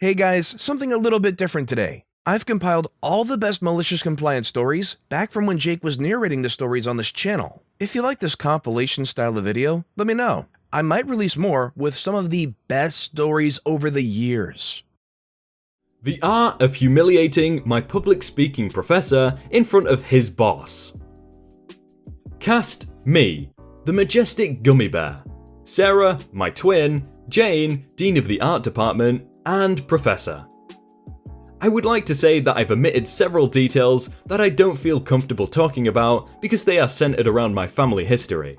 Hey guys, something a little bit different today. I've compiled all the best malicious compliance stories back from when Jake was narrating the stories on this channel. If you like this compilation style of video, let me know. I might release more with some of the best stories over the years. The art of humiliating my public speaking professor in front of his boss. Cast me, the majestic gummy bear. Sarah, my twin. Jane, Dean of the Art Department, and Professor. I would like to say that I've omitted several details that I don't feel comfortable talking about because they are centered around my family history.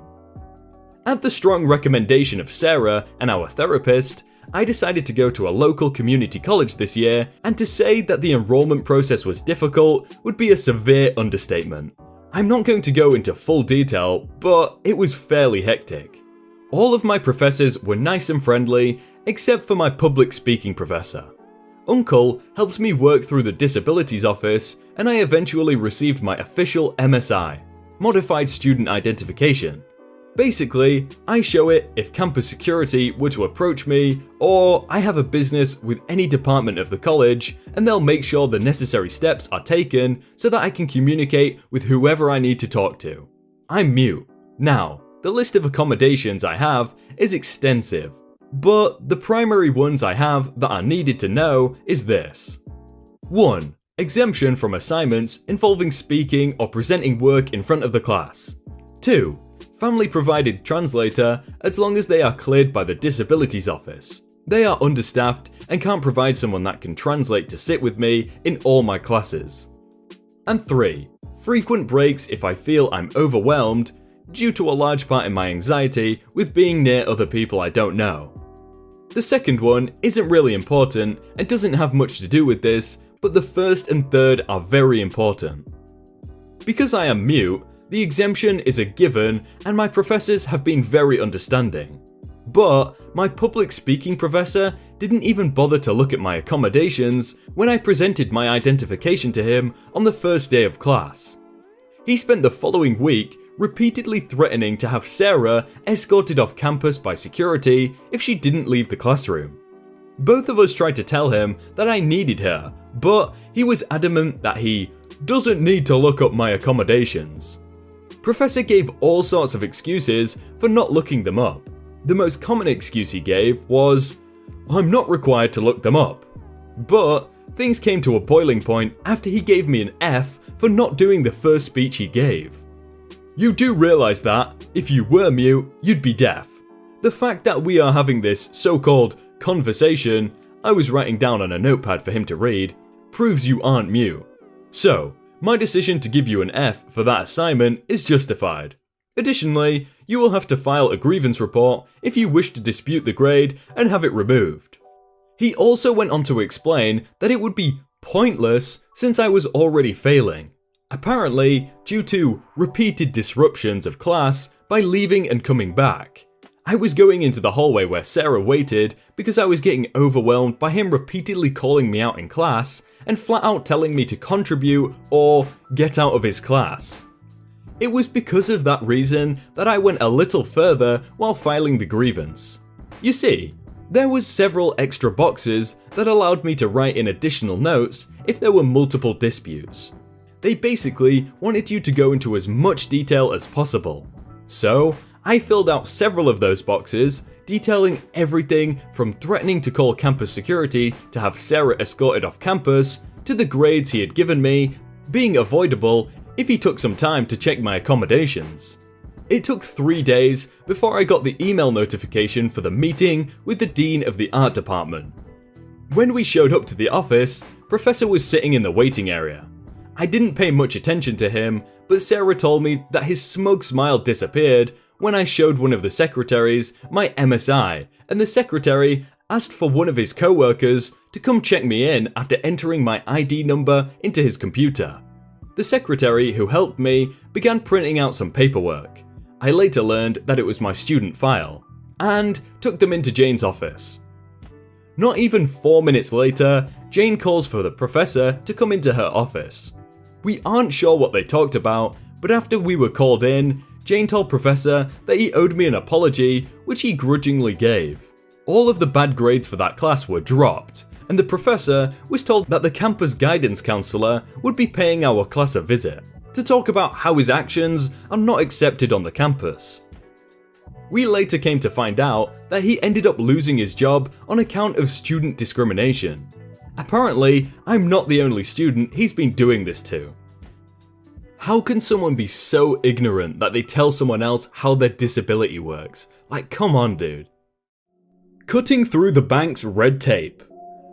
At the strong recommendation of Sarah and our therapist, I decided to go to a local community college this year, and to say that the enrollment process was difficult would be a severe understatement. I'm not going to go into full detail, but it was fairly hectic. All of my professors were nice and friendly, except for my public speaking professor. Uncle helped me work through the disabilities office, and I eventually received my official MSI, Modified Student Identification. Basically, I show it if campus security were to approach me, or I have a business with any department of the college, and they'll make sure the necessary steps are taken so that I can communicate with whoever I need to talk to. I'm mute. Now, the list of accommodations I have is extensive, but the primary ones I have that are needed to know is this. 1. Exemption from assignments involving speaking or presenting work in front of the class. 2. Family provided translator as long as they are cleared by the disabilities office. They are understaffed and can't provide someone that can translate to sit with me in all my classes. And 3. Frequent breaks if I feel I'm overwhelmed due to a large part in my anxiety with being near other people I don't know. The second one isn't really important and doesn't have much to do with this, but the first and third are very important. Because I am mute, the exemption is a given and my professors have been very understanding. But my public speaking professor didn't even bother to look at my accommodations when I presented my identification to him on the first day of class. He spent the following week repeatedly threatening to have Sarah escorted off campus by security if she didn't leave the classroom. Both of us tried to tell him that I needed her, but he was adamant that he doesn't need to look up my accommodations. Professor gave all sorts of excuses for not looking them up. The most common excuse he gave was, "I'm not required to look them up." But things came to a boiling point after he gave me an F for not doing the first speech he gave. You do realize that, if you were mute, you'd be deaf. The fact that we are having this so-called conversation, I was writing down on a notepad for him to read, proves you aren't mute. So, my decision to give you an F for that assignment is justified. Additionally, you will have to file a grievance report if you wish to dispute the grade and have it removed. He also went on to explain that it would be pointless since I was already failing. Apparently, due to repeated disruptions of class by leaving and coming back. I was going into the hallway where Sarah waited because I was getting overwhelmed by him repeatedly calling me out in class and flat out telling me to contribute or get out of his class. It was because of that reason that I went a little further while filing the grievance. You see, there was several extra boxes that allowed me to write in additional notes if there were multiple disputes. They basically wanted you to go into as much detail as possible. So, I filled out several of those boxes, detailing everything from threatening to call campus security to have Sarah escorted off campus, to the grades he had given me being avoidable if he took some time to check my accommodations. It took 3 days before I got the email notification for the meeting with the Dean of the Art Department. When we showed up to the office, Professor was sitting in the waiting area. I didn't pay much attention to him, but Sarah told me that his smug smile disappeared when I showed one of the secretaries my MSI, and the secretary asked for one of his co-workers to come check me in after entering my ID number into his computer. The secretary who helped me began printing out some paperwork. I later learned that it was my student file, and took them into Jane's office. Not even 4 minutes later, Jane calls for the professor to come into her office. We aren't sure what they talked about, but after we were called in, Jane told Professor that he owed me an apology, which he grudgingly gave. All of the bad grades for that class were dropped, and the professor was told that the campus guidance counselor would be paying our class a visit to talk about how his actions are not accepted on the campus. We later came to find out that he ended up losing his job on account of student discrimination. Apparently, I'm not the only student he's been doing this to. How can someone be so ignorant that they tell someone else how their disability works? Like, come on, dude. Cutting through the bank's red tape.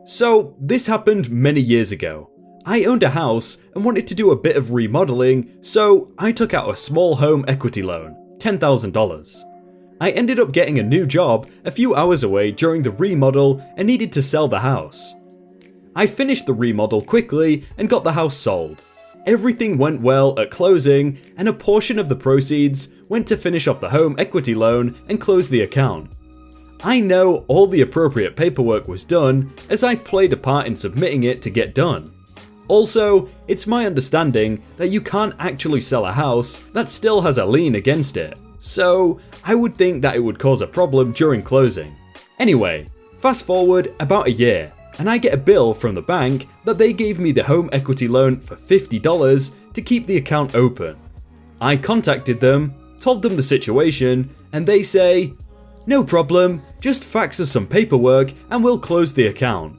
So, this happened many years ago. I owned a house and wanted to do a bit of remodeling, so I took out a small home equity loan, $10,000. I ended up getting a new job a few hours away during the remodel and needed to sell the house. I finished the remodel quickly and got the house sold. Everything went well at closing, and a portion of the proceeds went to finish off the home equity loan and close the account. I know all the appropriate paperwork was done, as I played a part in submitting it to get done. Also, it's my understanding that you can't actually sell a house that still has a lien against it, so I would think that it would cause a problem during closing. Anyway, fast forward about a year, and I get a bill from the bank that they gave me the home equity loan for $50 to keep the account open. I contacted them, told them the situation, and they say, "No problem, just fax us some paperwork and we'll close the account."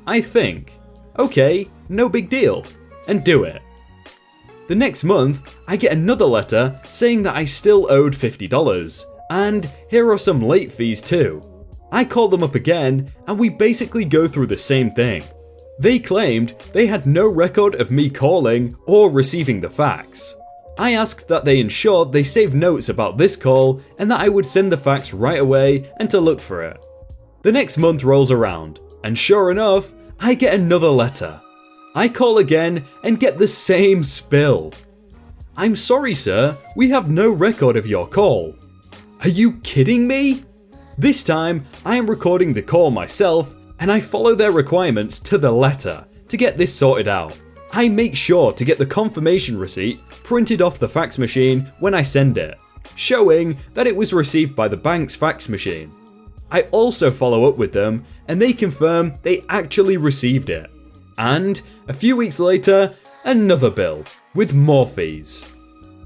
I think, okay, no big deal, and do it. The next month, I get another letter saying that I still owed $50, and here are some late fees too. I call them up again, and we basically go through the same thing. They claimed they had no record of me calling or receiving the fax. I asked that they ensure they save notes about this call and that I would send the fax right away and to look for it. The next month rolls around, and sure enough, I get another letter. I call again and get the same spill. "I'm sorry, sir, we have no record of your call." Are you kidding me? This time, I am recording the call myself, and I follow their requirements to the letter to get this sorted out. I make sure to get the confirmation receipt printed off the fax machine when I send it, showing that it was received by the bank's fax machine. I also follow up with them, and they confirm they actually received it. And a few weeks later, another bill with more fees.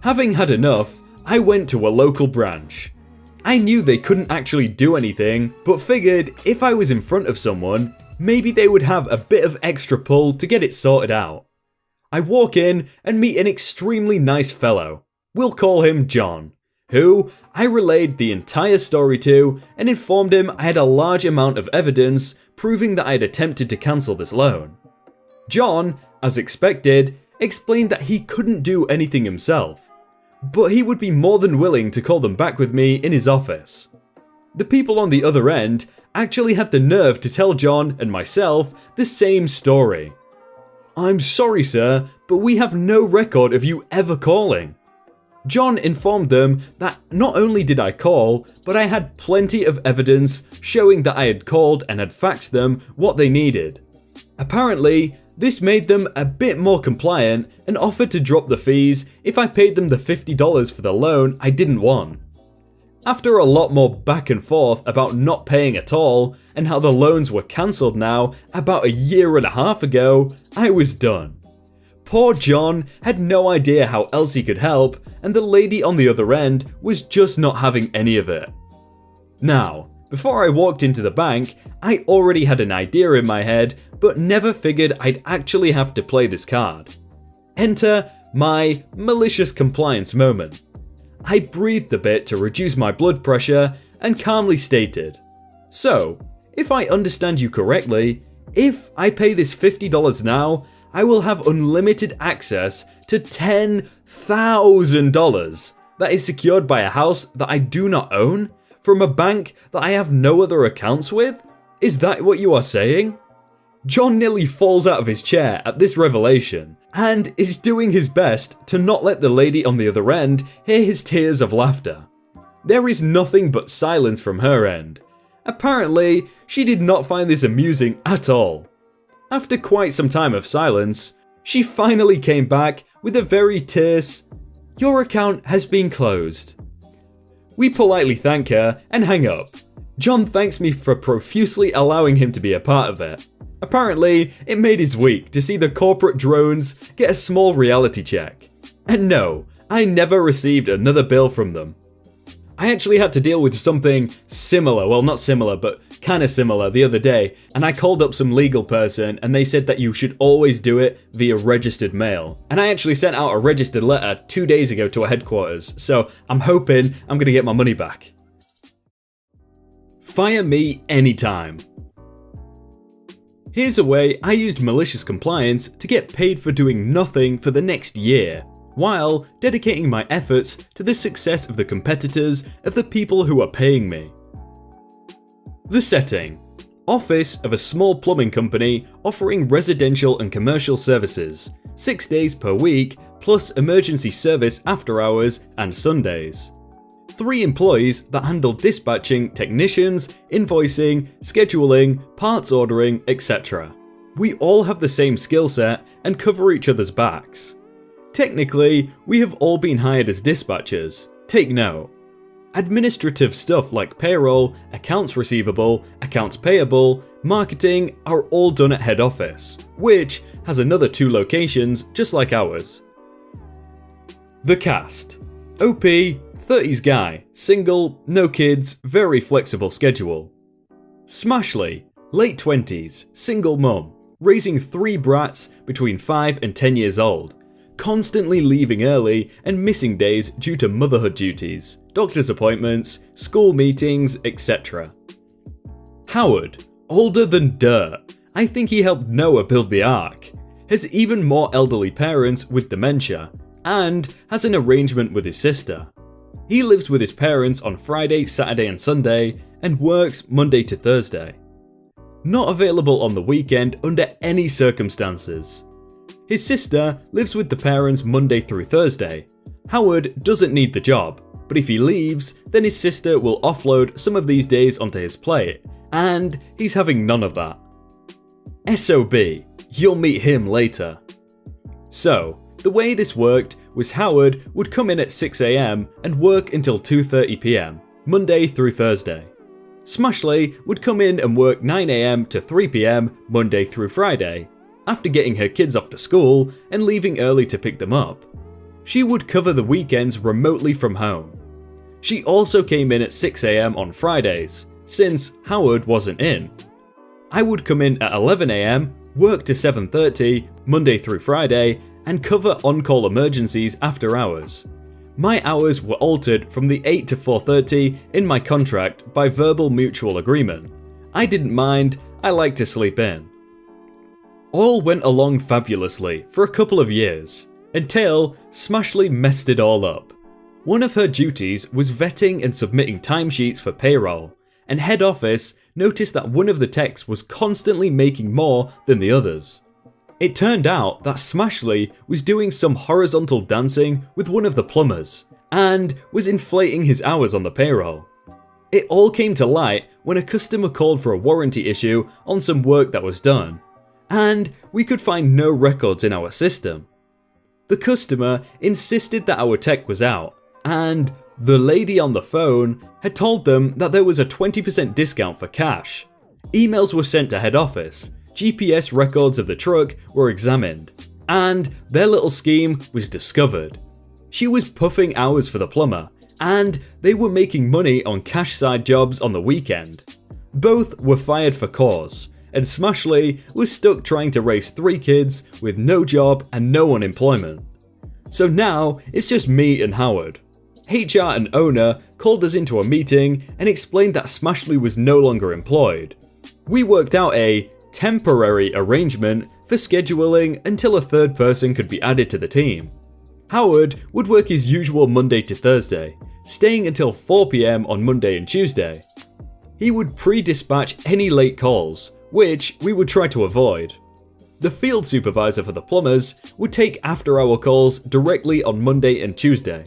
Having had enough, I went to a local branch. I knew they couldn't actually do anything, but figured if I was in front of someone, maybe they would have a bit of extra pull to get it sorted out. I walk in and meet an extremely nice fellow. We'll call him John, who I relayed the entire story to and informed him I had a large amount of evidence proving that I had attempted to cancel this loan. John, as expected, explained that he couldn't do anything himself, but he would be more than willing to call them back with me in his office. The people on the other end actually had the nerve to tell John and myself the same story. "I'm sorry, sir, but we have no record of you ever calling." John informed them that not only did I call, but I had plenty of evidence showing that I had called and had faxed them what they needed. Apparently, this made them a bit more compliant and offered to drop the fees if I paid them the $50 for the loan I didn't want. After a lot more back and forth about not paying at all and how the loans were cancelled now about a year and a half ago, I was done. Poor John had no idea how else he could help, and the lady on the other end was just not having any of it. Now, before I walked into the bank, I already had an idea in my head, but never figured I'd actually have to play this card. Enter my malicious compliance moment. I breathed a bit to reduce my blood pressure and calmly stated, "So, if I understand you correctly, if I pay this $50 now, I will have unlimited access to $10,000 that is secured by a house that I do not own from a bank that I have no other accounts with? Is that what you are saying?" John nearly falls out of his chair at this revelation and is doing his best to not let the lady on the other end hear his tears of laughter. There is nothing but silence from her end. Apparently, she did not find this amusing at all. After quite some time of silence, she finally came back with a very terse, "Your account has been closed." We politely thank her and hang up. John thanks me for profusely allowing him to be a part of it. Apparently, it made his week to see the corporate drones get a small reality check. And no, I never received another bill from them. I actually had to deal with something similar, well not similar, but kinda similar the other day, and I called up some legal person and they said that you should always do it via registered mail. And I actually sent out a registered letter 2 days ago to our headquarters, so I'm hoping I'm gonna get my money back. Fire me anytime. Here's a way I used malicious compliance to get paid for doing nothing for the next year, while dedicating my efforts to the success of the competitors of the people who are paying me. The setting: office of a small plumbing company offering residential and commercial services, 6 days per week plus emergency service after hours and Sundays. 3 employees that handle dispatching, technicians, invoicing, scheduling, parts ordering, etc. We all have the same skill set and cover each other's backs. Technically, we have all been hired as dispatchers. Take note. Administrative stuff like payroll, accounts receivable, accounts payable, marketing are all done at head office, which has another 2 locations just like ours. The cast: OP, 30s guy, single, no kids, very flexible schedule. Smashley, late 20s, single mum, raising 3 brats between 5 and 10 years old, constantly leaving early and missing days due to motherhood duties, doctor's appointments, school meetings, etc. Howard, older than dirt. I think he helped Noah build the Ark. Has even more elderly parents with dementia, and has an arrangement with his sister. He lives with his parents on Friday, Saturday and Sunday, and works Monday to Thursday. Not available on the weekend under any circumstances. His sister lives with the parents Monday through Thursday. Howard doesn't need the job, but if he leaves, then his sister will offload some of these days onto his plate, and he's having none of that. SOB, you'll meet him later. So, the way this worked was Howard would come in at 6 AM and work until 2:30 PM, Monday through Thursday. Smashley would come in and work 9 AM to 3 PM, Monday through Friday, after getting her kids off to school and leaving early to pick them up. She would cover the weekends remotely from home. She also came in at 6 AM on Fridays, since Howard wasn't in. I would come in at 11 AM, work to 7:30, Monday through Friday, and cover on-call emergencies after hours. My hours were altered from the 8 to 4:30 in my contract by verbal mutual agreement. I didn't mind, I liked to sleep in. All went along fabulously for a couple of years, until Smashley messed it all up. One of her duties was vetting and submitting timesheets for payroll, and head office noticed that one of the techs was constantly making more than the others. It turned out that Smashley was doing some horizontal dancing with one of the plumbers, and was inflating his hours on the payroll. It all came to light when a customer called for a warranty issue on some work that was done, and we could find no records in our system. The customer insisted that our tech was out, and the lady on the phone had told them that there was a 20% discount for cash. Emails were sent to head office, GPS records of the truck were examined, and their little scheme was discovered. She was puffing hours for the plumber, and they were making money on cash side jobs on the weekend. Both were fired for cause, and Smashley was stuck trying to raise 3 kids with no job and no unemployment. So now it's just me and Howard. HR and owner called us into a meeting and explained that Smashley was no longer employed. We worked out a temporary arrangement for scheduling until a third person could be added to the team. Howard would work his usual Monday to Thursday, staying until 4 PM on Monday and Tuesday. He would pre-dispatch any late calls, which we would try to avoid. The field supervisor for the plumbers would take after-hour calls directly on Monday and Tuesday.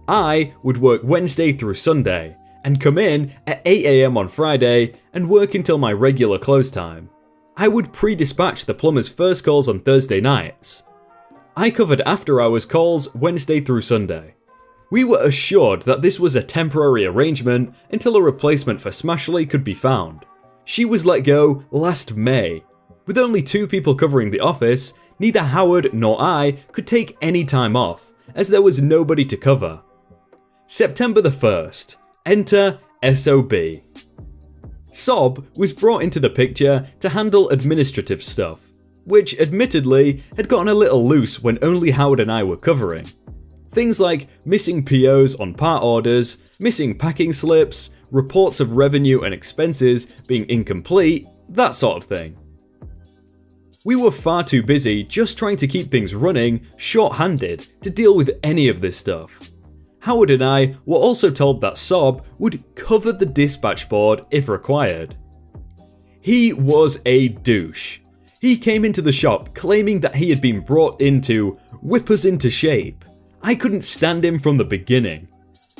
I would work Wednesday through Sunday, and come in at 8 AM on Friday and work until my regular close time. I would pre-dispatch the plumber's first calls on Thursday nights. I covered after-hours calls Wednesday through Sunday. We were assured that this was a temporary arrangement until a replacement for Smashley could be found. She was let go last May. With only 2 people covering the office, neither Howard nor I could take any time off, as there was nobody to cover. September the 1st. Enter SOB. Sob was brought into the picture to handle administrative stuff, which admittedly had gotten a little loose when only Howard and I were covering. Things like missing POs on part orders, missing packing slips, reports of revenue and expenses being incomplete, that sort of thing. We were far too busy just trying to keep things running short-handed to deal with any of this stuff. Howard and I were also told that Sob would cover the dispatch board if required. He was a douche. He came into the shop claiming that he had been brought in to whip us into shape. I couldn't stand him from the beginning.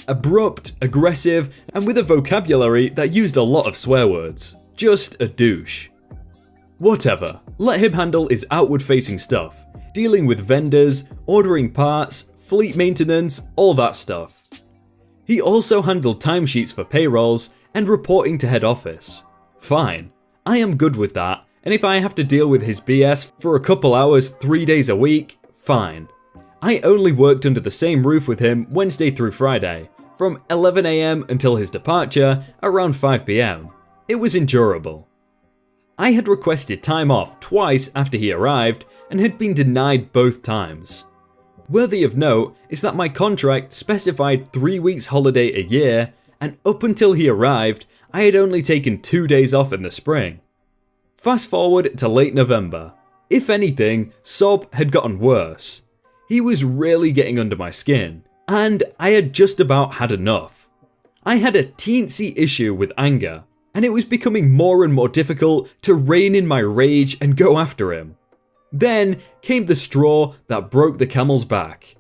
Abrupt, aggressive, and with a vocabulary that used a lot of swear words. Just a douche. Whatever, let him handle his outward-facing stuff, dealing with vendors, ordering parts, fleet maintenance, all that stuff. He also handled timesheets for payrolls and reporting to head office. Fine, I am good with that, and if I have to deal with his BS for a couple hours 3 days a week, fine. I only worked under the same roof with him Wednesday through Friday, from 11 AM until his departure around 5 PM. It was endurable. I had requested time off twice after he arrived and had been denied both times. Worthy of note is that my contract specified 3 weeks holiday a year, and up until he arrived, I had only taken 2 days off in the spring. Fast forward to late November. If anything, Sob had gotten worse. He was really getting under my skin, and I had just about had enough. I had a teensy issue with anger, and it was becoming more and more difficult to rein in my rage and go after him. Then came the straw that broke the camel's back.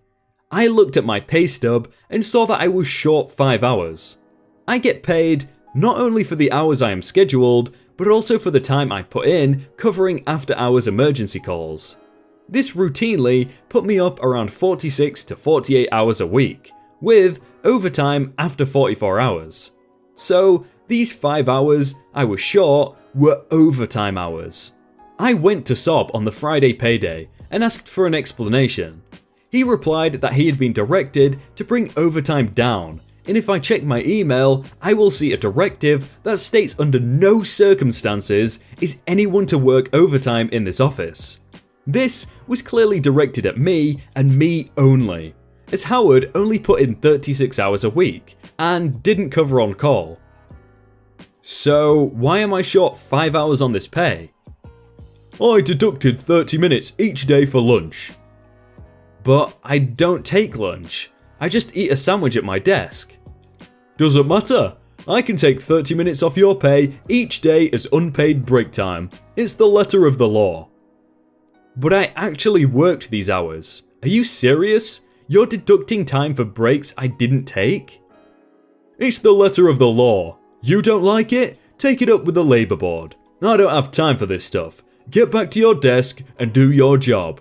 I looked at my pay stub and saw that I was short 5 hours. I get paid not only for the hours I am scheduled, but also for the time I put in covering after hours emergency calls. This routinely put me up around 46 to 48 hours a week, with overtime after 44 hours. So these 5 hours I was short were overtime hours. I went to Sob on the Friday payday and asked for an explanation. He replied that he had been directed to bring overtime down, and if I check my email, I will see a directive that states under no circumstances is anyone to work overtime in this office. This was clearly directed at me and me only, as Howard only put in 36 hours a week and didn't cover on call. So why am I short 5 hours on this pay? I deducted 30 minutes each day for lunch. But I don't take lunch. I just eat a sandwich at my desk. Doesn't matter. I can take 30 minutes off your pay each day as unpaid break time. It's the letter of the law. But I actually worked these hours. Are you serious? You're deducting time for breaks I didn't take? It's the letter of the law. You don't like it? Take it up with the Labour Board. I don't have time for this stuff. Get back to your desk and do your job.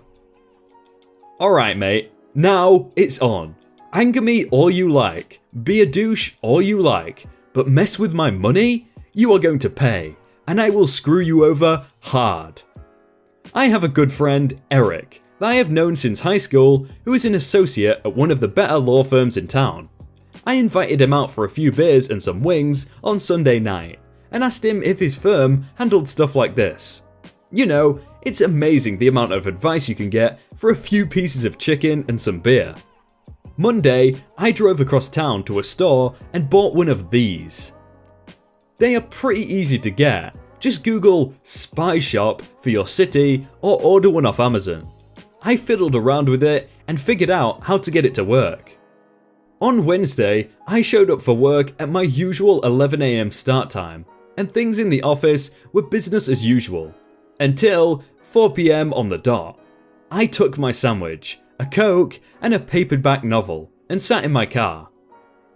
Alright mate, now it's on. Anger me all you like, be a douche all you like, but mess with my money? You are going to pay, and I will screw you over hard. I have a good friend, Eric, that I have known since high school, who is an associate at one of the better law firms in town. I invited him out for a few beers and some wings on Sunday night, and asked him if his firm handled stuff like this. You know, it's amazing the amount of advice you can get for a few pieces of chicken and some beer. Monday, I drove across town to a store and bought one of these. They are pretty easy to get. Just Google Spy Shop for your city or order one off Amazon. I fiddled around with it and figured out how to get it to work. On Wednesday, I showed up for work at my usual 11 AM start time, and things in the office were business as usual. Until 4 PM on the dot. I took my sandwich, a Coke, and a paperback novel, and sat in my car.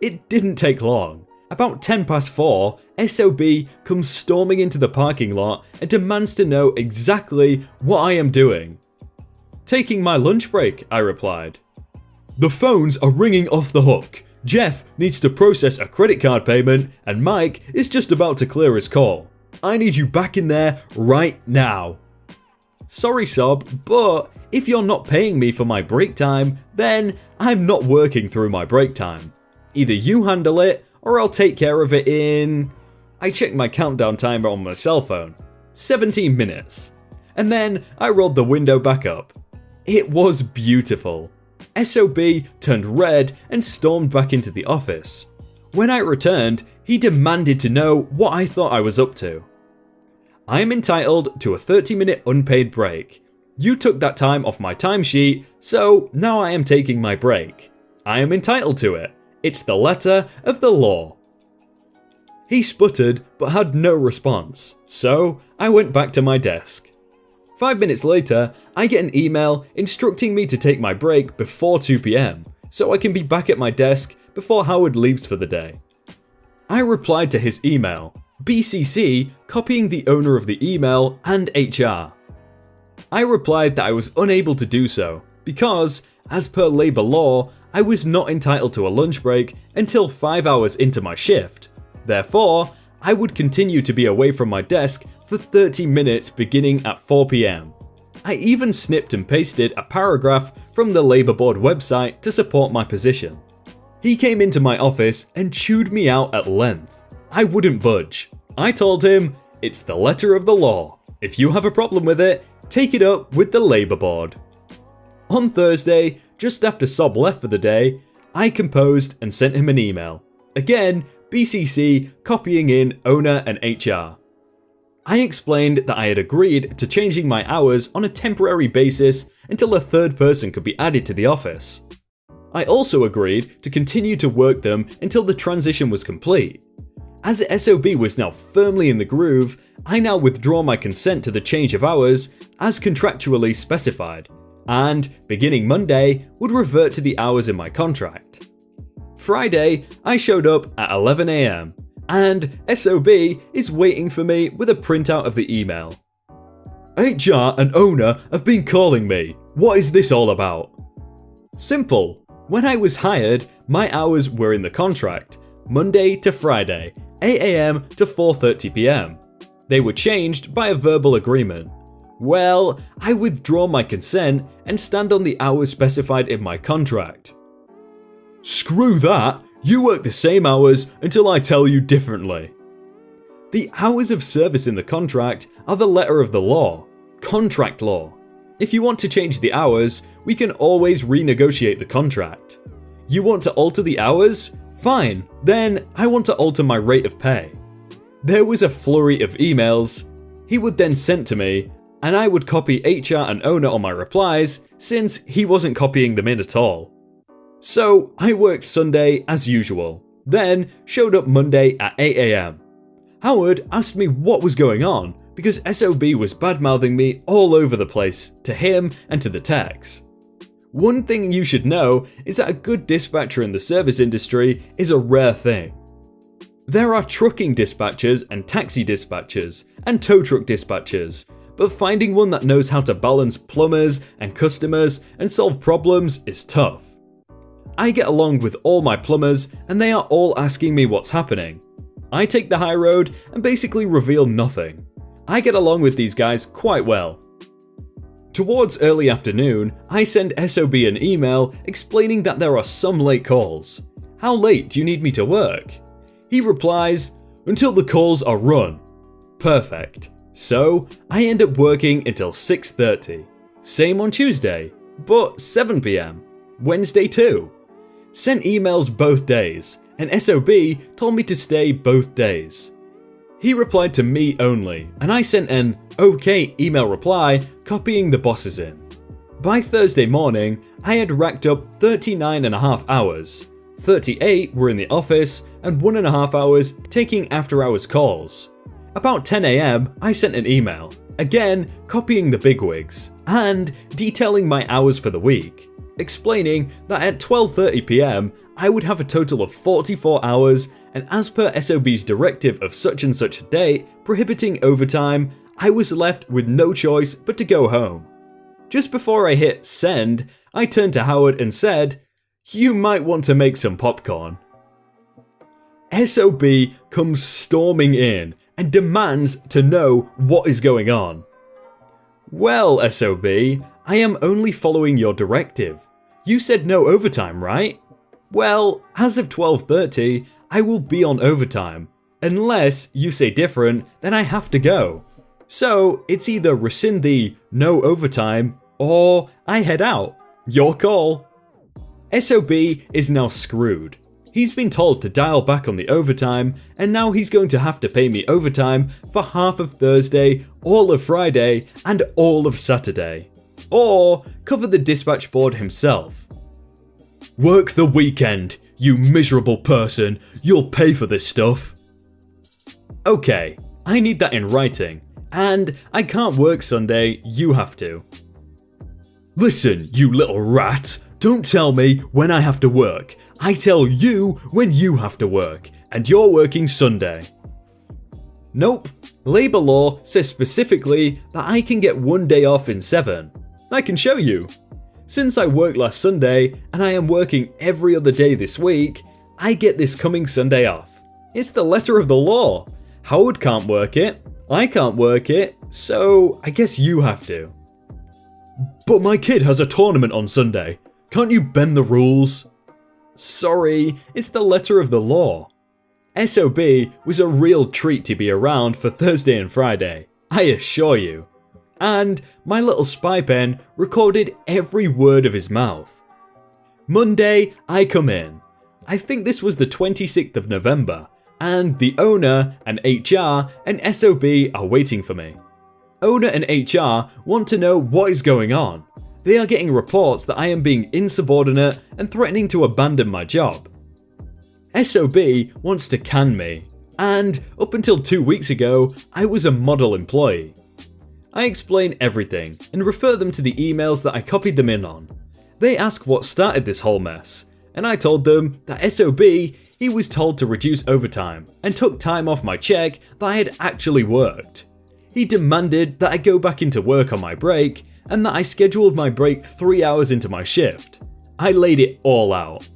It didn't take long. About 10 past 4, SOB comes storming into the parking lot and demands to know exactly what I am doing. Taking my lunch break, I replied. The phones are ringing off the hook. Jeff needs to process a credit card payment, and Mike is just about to clear his call. I need you back in there right now. Sorry Sob, but if you're not paying me for my break time, then I'm not working through my break time. Either you handle it, or I'll take care of it in... I checked my countdown timer on my cell phone. 17 minutes. And then I rolled the window back up. It was beautiful. SOB turned red and stormed back into the office. When I returned, he demanded to know what I thought I was up to. I am entitled to a 30-minute unpaid break. You took that time off my timesheet, so now I am taking my break. I am entitled to it. It's the letter of the law. He sputtered but had no response, so I went back to my desk. 5 minutes later, I get an email instructing me to take my break before 2 PM, so I can be back at my desk before Howard leaves for the day. I replied to his email, BCC copying the owner of the email and HR. I replied that I was unable to do so because, as per labour law, I was not entitled to a lunch break until 5 hours into my shift. Therefore, I would continue to be away from my desk for 30 minutes beginning at 4 PM. I even snipped and pasted a paragraph from the Labour Board website to support my position. He came into my office and chewed me out at length. I wouldn't budge. I told him, it's the letter of the law. If you have a problem with it, take it up with the Labour Board. On Thursday, just after Sob left for the day, I composed and sent him an email. Again, BCC copying in owner and HR. I explained that I had agreed to changing my hours on a temporary basis until a third person could be added to the office. I also agreed to continue to work them until the transition was complete. As SOB was now firmly in the groove, I now withdraw my consent to the change of hours as contractually specified, and, beginning Monday, would revert to the hours in my contract. Friday, I showed up at 11 AM, and SOB is waiting for me with a printout of the email. HR and owner have been calling me. What is this all about? Simple. When I was hired, my hours were in the contract, Monday to Friday, 8 AM to 4:30 PM. They were changed by a verbal agreement. Well, I withdraw my consent and stand on the hours specified in my contract. Screw that! You work the same hours until I tell you differently. The hours of service in the contract are the letter of the law, contract law. If you want to change the hours, we can always renegotiate the contract. You want to alter the hours? Fine, then I want to alter my rate of pay. There was a flurry of emails. He would then send to me, and I would copy HR and owner on my replies since he wasn't copying them in at all. So I worked Sunday as usual, then showed up Monday at 8 AM. Howard asked me what was going on because SOB was badmouthing me all over the place to him and to the techs. One thing you should know is that a good dispatcher in the service industry is a rare thing. There are trucking dispatchers and taxi dispatchers and tow truck dispatchers, but finding one that knows how to balance plumbers and customers and solve problems is tough. I get along with all my plumbers and they are all asking me what's happening. I take the high road and basically reveal nothing. I get along with these guys quite well. Towards early afternoon, I send SOB an email explaining that there are some late calls. How late do you need me to work? He replies, until the calls are run. Perfect. So, I end up working until 6:30. Same on Tuesday, but 7 PM. Wednesday too. Sent emails both days, and SOB told me to stay both days. He replied to me only, and I sent an OK email reply copying the bosses in. By Thursday morning, I had racked up 39.5 hours. 38 were in the office, and 1.5 hours taking after hours calls. About 10 AM, I sent an email, again copying the bigwigs, and detailing my hours for the week, explaining that at 12:30 PM, I would have a total of 44 hours, and as per SOB's directive of such and such a date prohibiting overtime, I was left with no choice but to go home. Just before I hit send, I turned to Howard and said, "You might want to make some popcorn." SOB comes storming in and demands to know what is going on. Well, SOB, I am only following your directive. You said no overtime, right? Well, as of 12:30, I will be on overtime. Unless you say different, then I have to go. So it's either rescind the no overtime or I head out. Your call. SOB is now screwed. He's been told to dial back on the overtime, and now he's going to have to pay me overtime for half of Thursday, all of Friday, and all of Saturday. Or cover the dispatch board himself. Work the weekend, you miserable person. You'll pay for this stuff. Okay, I need that in writing, and I can't work Sunday, you have to. Listen, you little rat. Don't tell me when I have to work. I tell you when you have to work, and you're working Sunday. Nope. Labour law says specifically that I can get one day off in 7. I can show you. Since I worked last Sunday, and I am working every other day this week, I get this coming Sunday off. It's the letter of the law. Howard can't work it, I can't work it, so I guess you have to. But my kid has a tournament on Sunday. Can't you bend the rules? Sorry, it's the letter of the law. SOB was a real treat to be around for Thursday and Friday, I assure you. And my little spy pen recorded every word of his mouth. Monday, I come in. I think this was the 26th of November, and the owner and HR and SOB are waiting for me. Owner and HR want to know what is going on. They are getting reports that I am being insubordinate and threatening to abandon my job. SOB wants to can me, and up until 2 weeks ago, I was a model employee. I explain everything and refer them to the emails that I copied them in on. They ask what started this whole mess, and I told them that SOB, he was told to reduce overtime and took time off my check that I had actually worked. He demanded that I go back into work on my break and that I scheduled my break 3 hours into my shift. I laid it all out.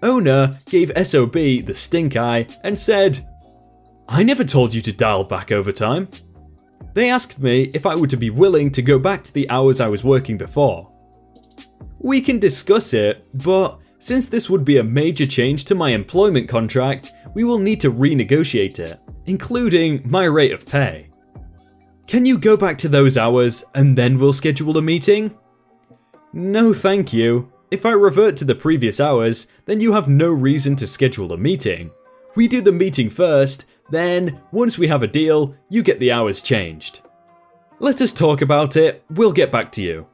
Owner gave SOB the stink eye and said, I never told you to dial back overtime. They asked me if I were to be willing to go back to the hours I was working before. We can discuss it, but since this would be a major change to my employment contract, we will need to renegotiate it, including my rate of pay. Can you go back to those hours and then we'll schedule a meeting? No thank you. If I revert to the previous hours, then you have no reason to schedule a meeting. We do the meeting first, then once we have a deal, you get the hours changed. Let us talk about it, we'll get back to you.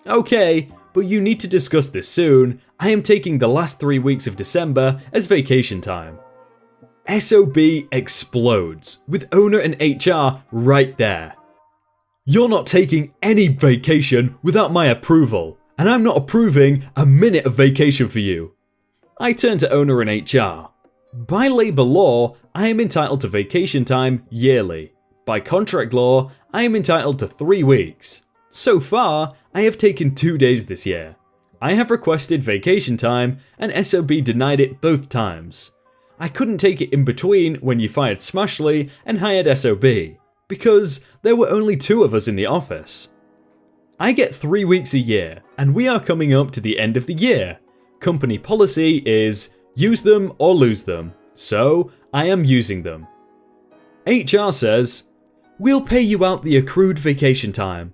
Okay, but you need to discuss this soon. I am taking the last 3 weeks of December as vacation time. SOB explodes, with owner and HR right there. You're not taking any vacation without my approval, and I'm not approving a minute of vacation for you. I turn to owner and HR. By labour law, I am entitled to vacation time yearly. By contract law, I am entitled to 3 weeks. So far, I have taken 2 days this year. I have requested vacation time, and SOB denied it both times. I couldn't take it in between when you fired Smashley and hired SOB, because there were only 2 of us in the office. I get 3 weeks a year, and we are coming up to the end of the year. Company policy is use them or lose them, so I am using them. HR says, we'll pay you out the accrued vacation time.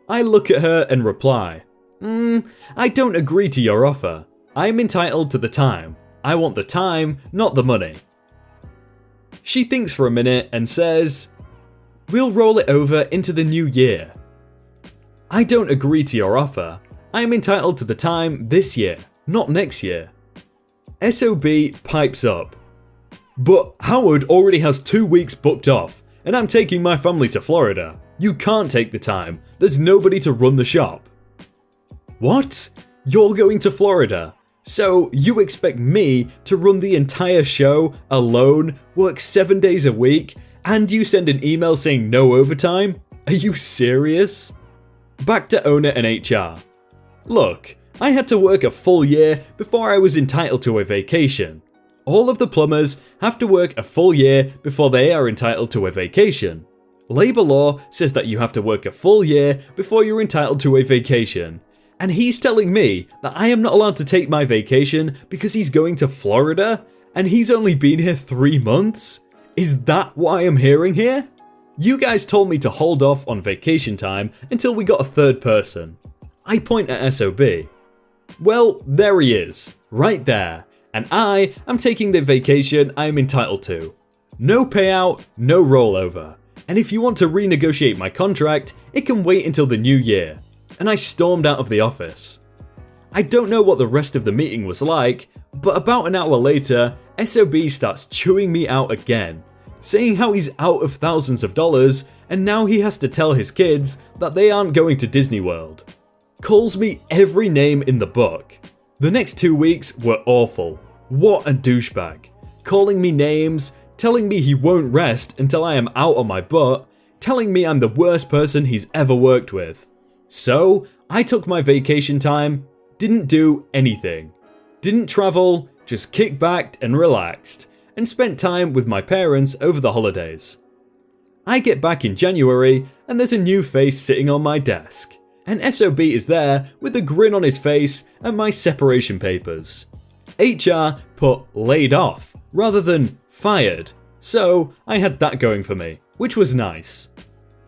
I look at her and reply, I don't agree to your offer. I am entitled to the time. I want the time, not the money. She thinks for a minute and says, we'll roll it over into the new year. I don't agree to your offer. I am entitled to the time this year, not next year. SOB pipes up. But Howard already has 2 weeks booked off, and I'm taking my family to Florida. You can't take the time. There's nobody to run the shop. What? You're going to Florida? So you expect me to run the entire show alone, work 7 days a week, and you send an email saying no overtime? Are you serious? Back to owner and HR. Look, I had to work a full year before I was entitled to a vacation. All of the plumbers have to work a full year before they are entitled to a vacation. Labour law says that you have to work a full year before you're entitled to a vacation. And he's telling me that I am not allowed to take my vacation because he's going to Florida and he's only been here 3 months? Is that what I am hearing here? You guys told me to hold off on vacation time until we got a third person. I point at SOB. Well, there he is, right there, and I am taking the vacation I am entitled to. No payout, no rollover, and if you want to renegotiate my contract, it can wait until the new year. And I stormed out of the office. I don't know what the rest of the meeting was like, but about an hour later, SOB starts chewing me out again, saying how he's out of thousands of dollars and now he has to tell his kids that they aren't going to Disney World. Calls me every name in the book. The next 2 weeks were awful. What a douchebag. Calling me names, telling me he won't rest until I am out on my butt, telling me I'm the worst person he's ever worked with. So, I took my vacation time, didn't do anything. Didn't travel, just kicked back and relaxed, and spent time with my parents over the holidays. I get back in January, and there's a new face sitting on my desk. And SOB is there with a grin on his face and my separation papers. HR put laid off rather than fired, so I had that going for me, which was nice.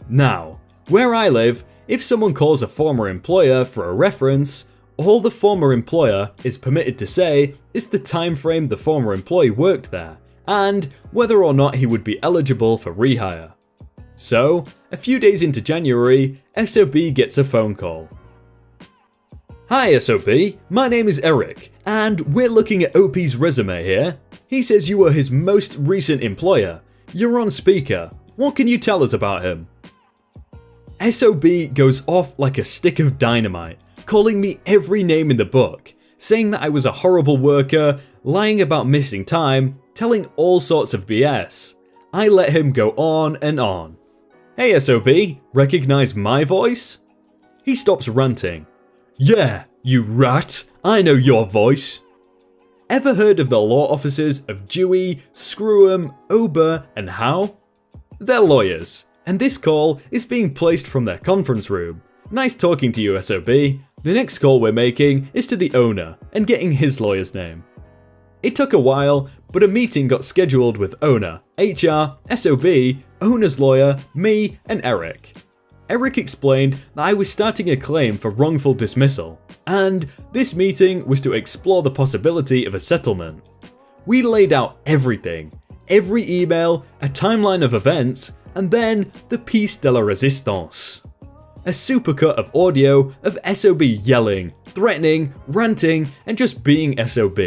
Now, where I live, if someone calls a former employer for a reference, all the former employer is permitted to say is the time frame the former employee worked there, and whether or not he would be eligible for rehire. So, a few days into January, SOB gets a phone call. Hi SOB, my name is Eric, and we're looking at OP's resume here. He says you were his most recent employer. You're on speaker. What can you tell us about him? SOB goes off like a stick of dynamite, calling me every name in the book, saying that I was a horrible worker, lying about missing time, telling all sorts of BS. I let him go on and on. Hey SOB, recognize my voice? He stops ranting. Yeah, you rat, I know your voice. Ever heard of the law offices of Dewey, Screwham, Ober, and Howe? They're lawyers, and this call is being placed from their conference room. Nice talking to you SOB. The next call we're making is to the owner and getting his lawyer's name. It took a while, but a meeting got scheduled with owner, HR, SOB, owner's lawyer, me, and Eric. Eric explained that I was starting a claim for wrongful dismissal, and this meeting was to explore the possibility of a settlement. We laid out everything, every email, a timeline of events, and then the piece de la résistance. A supercut of audio of SOB yelling, threatening, ranting, and just being SOB.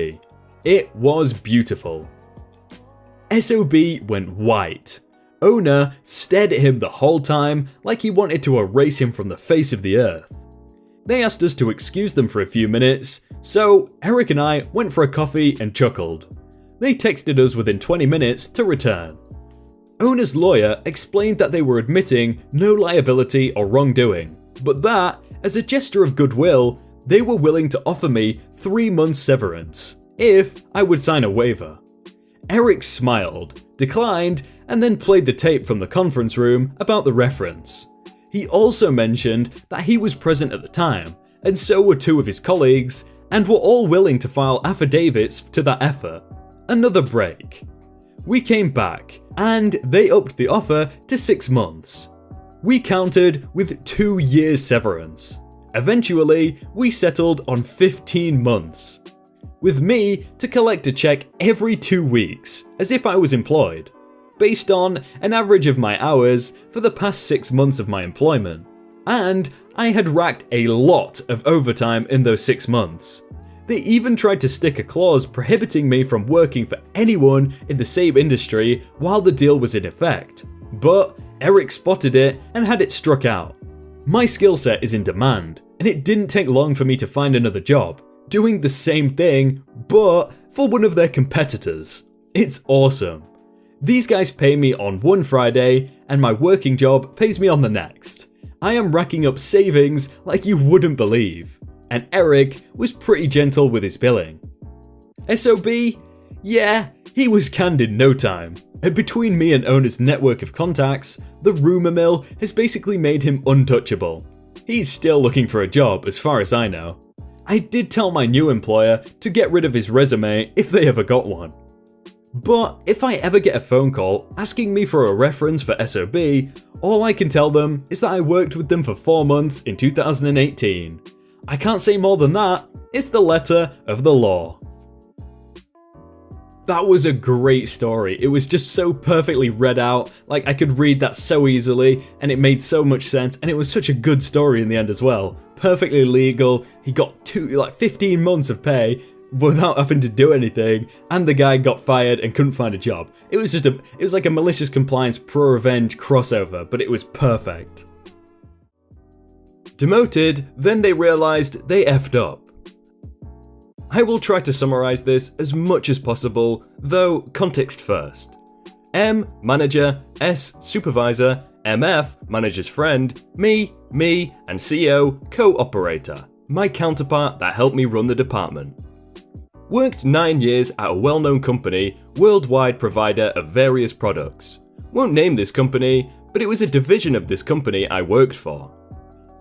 It was beautiful. SOB went white. Owner stared at him the whole time like he wanted to erase him from the face of the earth. They asked us to excuse them for a few minutes, so Eric and I went for a coffee and chuckled. They texted us within 20 minutes to return. Owner's lawyer explained that they were admitting no liability or wrongdoing, but that, as a gesture of goodwill, they were willing to offer me 3 months severance if I would sign a waiver. Eric smiled, declined, and then played the tape from the conference room about the reference. He also mentioned that he was present at the time, and so were 2 of his colleagues, and were all willing to file affidavits to that effort. Another break. We came back, and they upped the offer to 6 months. We countered with 2 years severance. Eventually, we settled on 15 months. With me to collect a check every 2 weeks, as if I was employed, based on an average of my hours for the past 6 months of my employment. And I had racked a lot of overtime in those 6 months. They even tried to stick a clause prohibiting me from working for anyone in the same industry while the deal was in effect. But Eric spotted it and had it struck out. My skill set is in demand, and it didn't take long for me to find another job, doing the same thing, but for one of their competitors. It's awesome. These guys pay me on one Friday, and my working job pays me on the next. I am racking up savings like you wouldn't believe, and Eric was pretty gentle with his billing. SOB, Yeah, he was canned in no time. And between me and owner's network of contacts, the rumour mill has basically made him untouchable. He's still looking for a job as far as I know. I did tell my new employer to get rid of his resume if they ever got one. But if I ever get a phone call asking me for a reference for SOB, all I can tell them is that I worked with them for 4 months in 2018. I can't say more than that, it's the letter of the law. That was a great story. It was just so perfectly read out, like I could read that so easily and it made so much sense, and it was such a good story in the end as well. Perfectly legal, he got 15 months of pay without having to do anything, and the guy got fired and couldn't find a job. It was like a Malicious Compliance Pro Revenge crossover, but it was perfect. Demoted, then they realised they effed up. I will try to summarise this as much as possible, though context first. M, manager, S, supervisor, MF, manager's friend, me, and CO, co-operator, my counterpart that helped me run the department. Worked 9 years at a well-known company, worldwide provider of various products. Won't name this company, but it was a division of this company I worked for.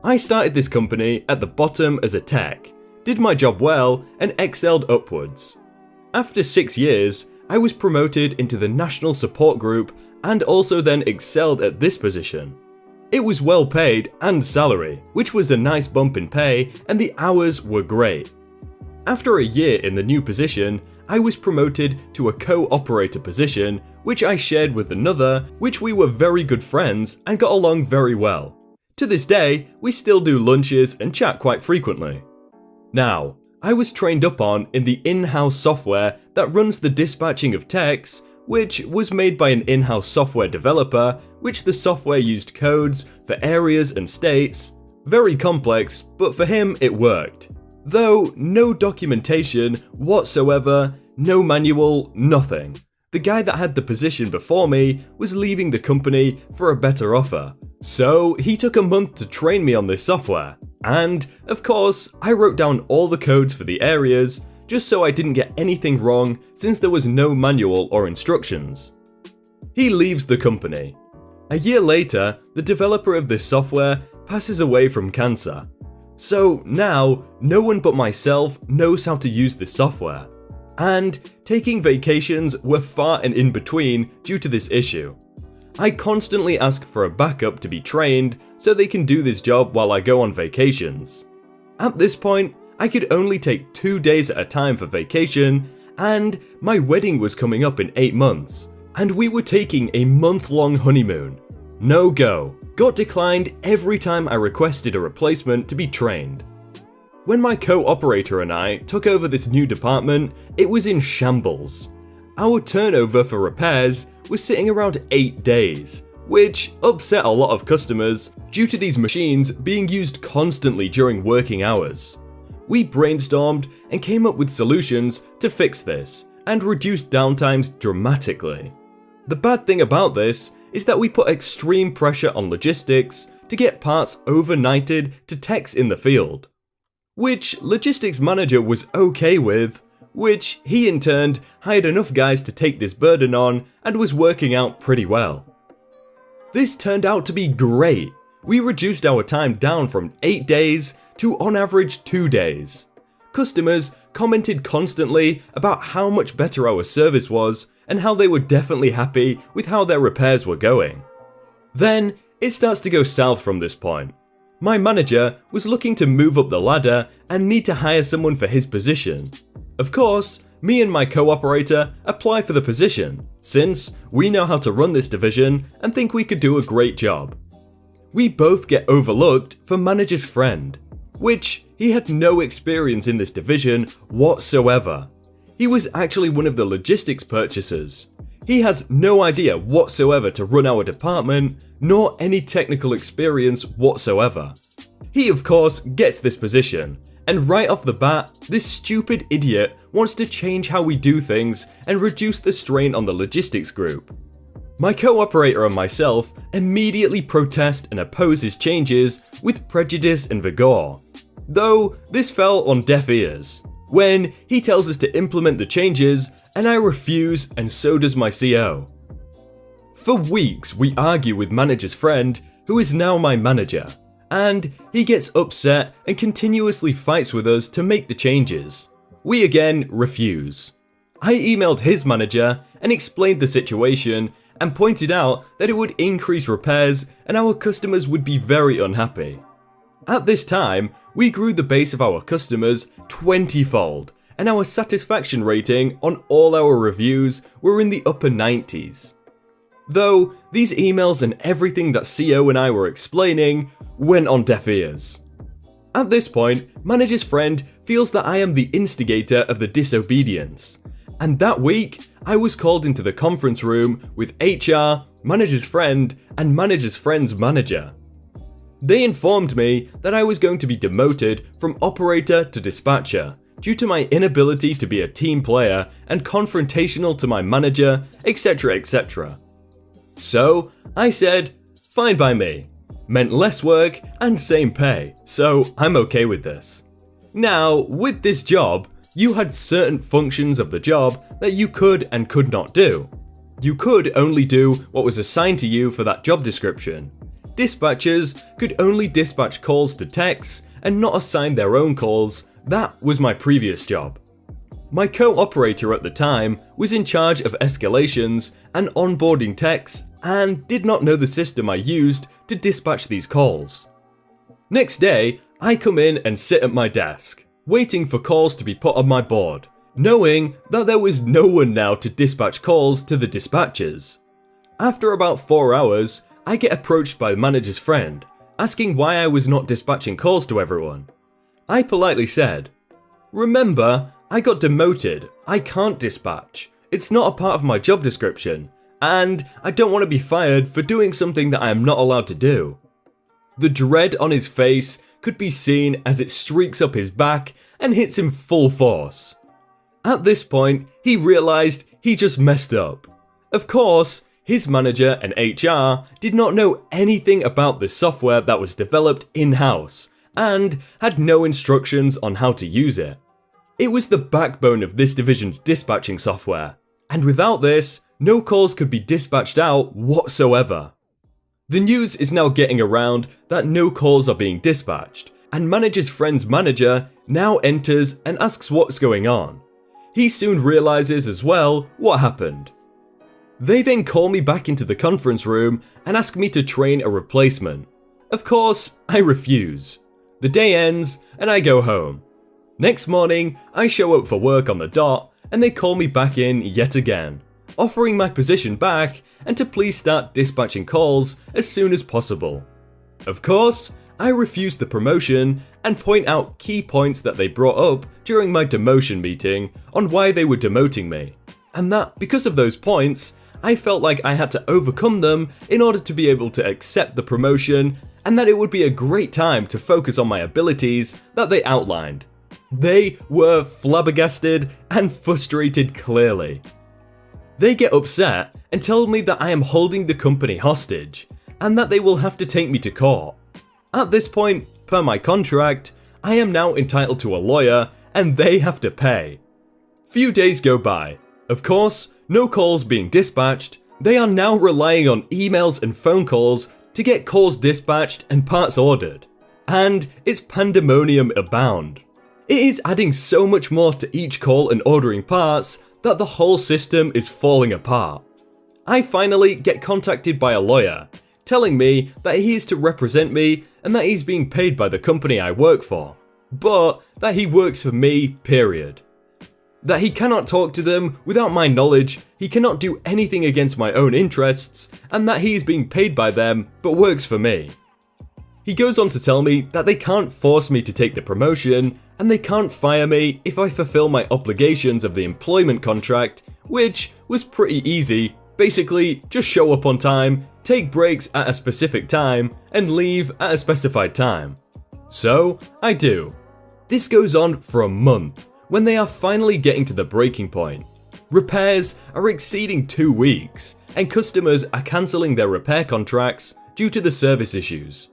I started this company at the bottom as a tech, did my job well, and excelled upwards. After 6 years, I was promoted into the national support group and also then excelled at this position. It was well paid and salary, which was a nice bump in pay, and the hours were great. After a year in the new position, I was promoted to a co-operator position, which I shared with another, which we were very good friends and got along very well. To this day, we still do lunches and chat quite frequently. Now, I was trained up on in the in-house software that runs the dispatching of techs, which was made by an in-house software developer, which the software used codes for areas and states. Very complex, but for him it worked. Though no documentation whatsoever, no manual, nothing. The guy that had the position before me was leaving the company for a better offer, so he took a month to train me on this software. And, of course, I wrote down all the codes for the areas, just so I didn't get anything wrong since there was no manual or instructions. He leaves the company. A year later, the developer of this software passes away from cancer. So now, no one but myself knows how to use this software. And taking vacations were far and in between due to this issue. I constantly ask for a backup to be trained so they can do this job while I go on vacations. At this point, I could only take 2 days at a time for vacation, and my wedding was coming up in 8 months, and we were taking a month-long honeymoon. No go. Got declined every time I requested a replacement to be trained. When my co-operator and I took over this new department, it was in shambles. Our turnover for repairs was sitting around 8 days, which upset a lot of customers due to these machines being used constantly during working hours. We brainstormed and came up with solutions to fix this and reduce downtimes dramatically. The bad thing about this is that we put extreme pressure on logistics to get parts overnighted to techs in the field, which logistics manager was okay with, which he in turn hired enough guys to take this burden on and was working out pretty well. This turned out to be great. We reduced our time down from 8 days to on average 2 days. Customers commented constantly about how much better our service was and how they were definitely happy with how their repairs were going. Then it starts to go south from this point. My manager was looking to move up the ladder and need to hire someone for his position. Of course, me and my co-operator apply for the position, since we know how to run this division and think we could do a great job. We both get overlooked for manager's friend, which he had no experience in this division whatsoever. He was actually one of the logistics purchasers. He has no idea whatsoever to run our department, nor any technical experience whatsoever. He of course gets this position, and right off the bat, this stupid idiot wants to change how we do things and reduce the strain on the logistics group. My co-operator and myself immediately protest and oppose his changes with prejudice and vigor. Though this fell on deaf ears, when he tells us to implement the changes and I refuse, and so does my CO. For weeks, we argue with manager's friend, who is now my manager, and he gets upset and continuously fights with us to make the changes. We again refuse. I emailed his manager and explained the situation and pointed out that it would increase repairs and our customers would be very unhappy. At this time, we grew the base of our customers 20-fold, and our satisfaction rating on all our reviews were in the upper 90s. Though, these emails and everything that CO and I were explaining went on deaf ears. At this point, manager's friend feels that I am the instigator of the disobedience, and that week, I was called into the conference room with HR, manager's friend, and manager's friend's manager. They informed me that I was going to be demoted from operator to dispatcher due to my inability to be a team player and confrontational to my manager, etc, etc. So, I said, fine by me. Meant less work and same pay, so I'm okay with this. Now, with this job, you had certain functions of the job that you could and could not do. You could only do what was assigned to you for that job description. Dispatchers could only dispatch calls to techs and not assign their own calls. That was my previous job. My co-operator at the time was in charge of escalations and onboarding techs and did not know the system I used to dispatch these calls. Next day, I come in and sit at my desk, waiting for calls to be put on my board, knowing that there was no one now to dispatch calls to the dispatchers. After about 4 hours, I get approached by the manager's friend, asking why I was not dispatching calls to everyone. I politely said, "Remember, I got demoted, I can't dispatch. It's not a part of my job description, and I don't want to be fired for doing something that I am not allowed to do." The dread on his face could be seen as it streaks up his back and hits him full force. At this point, he realized he just messed up. Of course, his manager and HR did not know anything about the software that was developed in-house and had no instructions on how to use it. It was the backbone of this division's dispatching software, and without this, no calls could be dispatched out whatsoever. The news is now getting around that no calls are being dispatched, and manager's friend's manager now enters and asks what's going on. He soon realizes as well what happened. They then call me back into the conference room and ask me to train a replacement. Of course, I refuse. The day ends and I go home. Next morning, I show up for work on the dot and they call me back in yet again, offering my position back and to please start dispatching calls as soon as possible. Of course, I refuse the promotion and point out key points that they brought up during my demotion meeting on why they were demoting me, and that because of those points, I felt like I had to overcome them in order to be able to accept the promotion, and that it would be a great time to focus on my abilities that they outlined. They were flabbergasted and frustrated clearly. They get upset and tell me that I am holding the company hostage, and that they will have to take me to court. At this point, per my contract, I am now entitled to a lawyer and they have to pay. Few days go by. Of course, no calls being dispatched, they are now relying on emails and phone calls to get calls dispatched and parts ordered. And it's pandemonium abound. It is adding so much more to each call and ordering parts that the whole system is falling apart. I finally get contacted by a lawyer, telling me that he is to represent me and that he's being paid by the company I work for, but that he works for me, period. That he cannot talk to them without my knowledge, he cannot do anything against my own interests, and that he is being paid by them but works for me. He goes on to tell me that they can't force me to take the promotion, and they can't fire me if I fulfill my obligations of the employment contract, which was pretty easy. Basically, just show up on time, take breaks at a specific time, and leave at a specified time. So, I do. This goes on for a month, when they are finally getting to the breaking point. Repairs are exceeding 2 weeks, and customers are cancelling their repair contracts due to the service issues.